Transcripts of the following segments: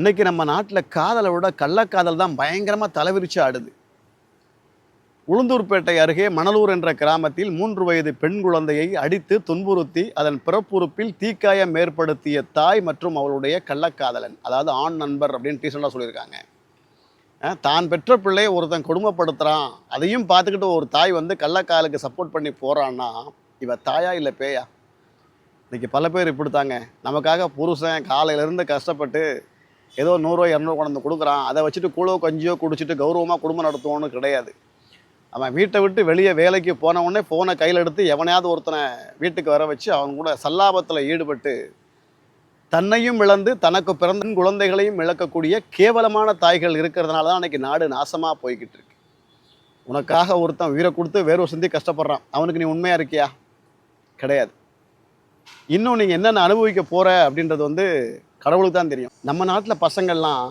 இன்னைக்கு நம்ம நாட்டில் காதலை விட கள்ளக்காதல் தான் பயங்கரமாக தலைவிரிச்சு ஆடுது. உளுந்தூர்பேட்டை அருகே மணலூர் என்ற கிராமத்தில் 3 வயது பெண் குழந்தையை அடித்து துன்புறுத்தி அதன் பிறப்புறுப்பில் தீக்காயம் ஏற்படுத்திய தாய் மற்றும் அவளுடைய கள்ளக்காதலன், அதாவது ஆண் நண்பர் அப்படின்னு டீசெண்டாக சொல்லியிருக்காங்க. தான் பெற்ற பிள்ளையை ஒருத்தன் கொடுமைப்படுத்துகிறான், அதையும் பார்த்துக்கிட்டு ஒரு தாய் வந்து கள்ளக்காதலுக்கு சப்போர்ட் பண்ணி போகிறான்னா இவ தாயா இல்லை பேயா? இன்றைக்கி பல பேர் இப்படித்தாங்க. நமக்காக புருஷன் காலையிலேருந்து கஷ்டப்பட்டு ஏதோ 100 200 கொண்டு வந்து கொடுக்குறான், அதை வச்சுட்டு கூழோ கஞ்சியோ குடிச்சிட்டு கௌரவமாக குடும்பம் நடத்துவோன்னு கிடையாது. அவன் வீட்டை விட்டு வெளியே வேலைக்கு போன உடனே ஃபோனை கையில் எடுத்து எவனையாவது ஒருத்தனை வீட்டுக்கு வர வச்சு அவன் கூட சல்லாபத்தில் ஈடுபட்டு தன்னையும் இழந்து தனக்கு பிறந்த குழந்தைகளையும் இழக்கக்கூடிய கேவலமான தாய்கள் இருக்கிறதுனால தான் அன்றைக்கி நாடு நாசமாக போய்கிட்டு இருக்கு. உனக்காக ஒருத்தன் உயிரை கொடுத்து வேர்வை சிந்தி கஷ்டப்படுறான், அவனுக்கு நீ உண்மையாக இருக்கியா? கிடையாது. இன்னும் நீங்கள் என்னென்ன அனுபவிக்க போகிற அப்படின்றது வந்து கடவுளுக்கு தான் தெரியும். நம்ம நாட்டில் பசங்கள்லாம்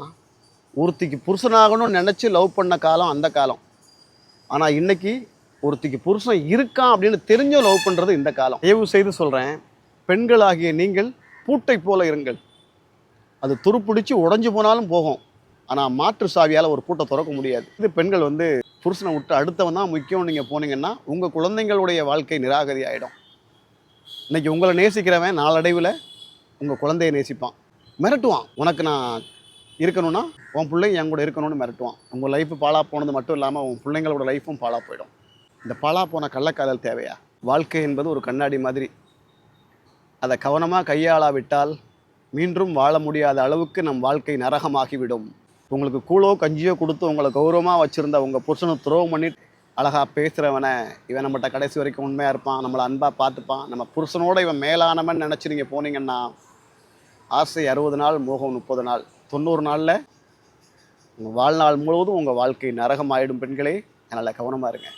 ஒருத்திக்கு புருஷனாகணும்னு நினச்சி லவ் பண்ண காலம் அந்த காலம். ஆனால் இன்றைக்கி ஒருத்திக்கு புருஷன் இருக்கான் அப்படின்னு தெரிஞ்சோ லவ் பண்ணுறது இந்த காலம். தயவு செய்து சொல்கிறேன், பெண்களாகிய நீங்கள் பூட்டை போல இருங்கள். அது துருப்பிடிச்சு உடஞ்சி போனாலும் போகும், ஆனால் மாற்று சாவியால் ஒரு பூட்டை திறக்க முடியாது. இது பெண்கள் வந்து புருஷனை விட்டு அடுத்தவன் தான் முக்கியம் நீங்கள் போனீங்கன்னா உங்கள் குழந்தைங்களுடைய வாழ்க்கை நிராகரி ஆகிடும். இன்றைக்கி உங்களை நேசிக்கிறவன் நாளடைவில் உங்கள் குழந்தையை நேசிப்பான், மிரட்டுவான். உனக்கு நான் இருக்கணும்னா உன் பிள்ளைங்க என் கூட இருக்கணும்னு மிரட்டுவான். உங்கள் லைஃப்பு பாழா போனது மட்டும் இல்லாமல் உன் பிள்ளைங்களோட லைஃப்பும் பாழா போயிடும். இந்த பாழா போன கள்ளக்காதல் தேவையா? வாழ்க்கை என்பது ஒரு கண்ணாடி மாதிரி. அதை கவனமாக கையாளாவிட்டால் மீண்டும் வாழ முடியாத அளவுக்கு நம் வாழ்க்கை நரகமாகிவிடும். உங்களுக்கு கூழோ கஞ்சியோ கொடுத்து உங்களை கௌரவமாக வச்சுருந்த உங்கள் புருஷனை துரோகம் பண்ணிட்டு அழகாக பேசுகிறவனை இவன் நம்மகிட்ட கடைசி வரைக்கும் உண்மையாக இருப்பான், நம்மளை அன்பாக பார்த்துப்பான், நம்ம புருஷனோட இவன் மேலானவன் நினச்சி நீங்கள் போனீங்கன்னா ஆசை 60 நாள், மோகம் 30 நாள், 90 நாளில் உங்கள் வாழ்நாள் முழுவதும் உங்கள் வாழ்க்கை நரகம் ஆகிடும். பெண்களே, அதனால் கவனமாக இருங்க.